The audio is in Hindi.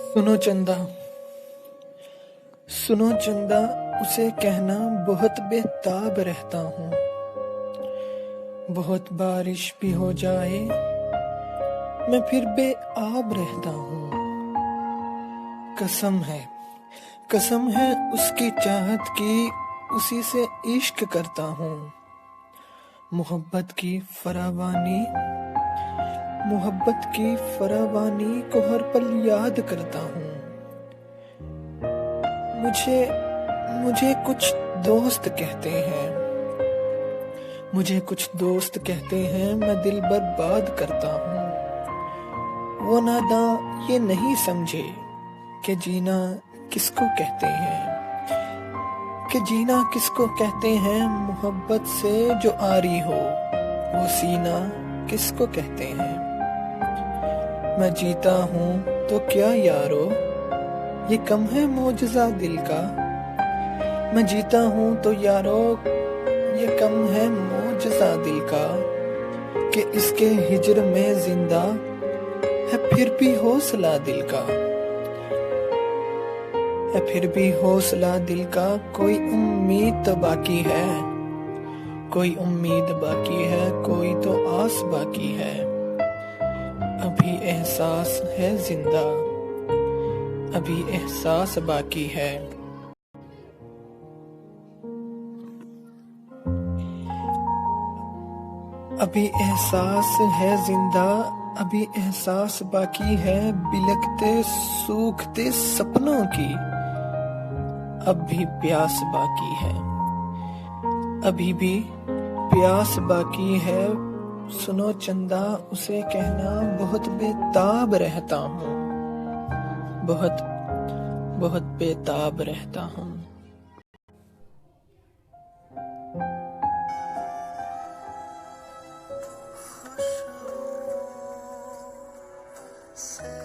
सुनो चंदा, सुनो चंदा, उसे कहना बहुत बेताब रहता हूँ। बहुत बारिश भी हो जाए मैं फिर बेआब रहता हूँ। कसम है उसकी चाहत की, उसी से इश्क करता हूँ। मोहब्बत की फरावानी को हर पल याद करता हूँ। मुझे कुछ दोस्त कहते हैं, मैं दिल बर्बाद करता हूँ। वो नादां ये नहीं समझे कि जीना किसको कहते हैं, मोहब्बत से जो आरी हो वो सीना किसको कहते हैं। मैं जीता हूँ तो क्या यारो, ये कम है मौजज़ा दिल का। मैं जीता हूँ तो यारो, ये कम है मौजज़ा दिल का, कि इसके हिज्र में जिंदा है फिर भी हौसला दिल का। कोई उम्मीद तो बाकी है, कोई तो आस बाकी है। अभी एहसास बाकी है। अभी एहसास बाकी है, बिलखते सूखते सपनों की अब भी प्यास बाकी है। अभी भी प्यास बाकी है। सुनो चंदा, उसे कहना बहुत बेताब रहता हूँ। बहुत बेताब रहता हूँ। से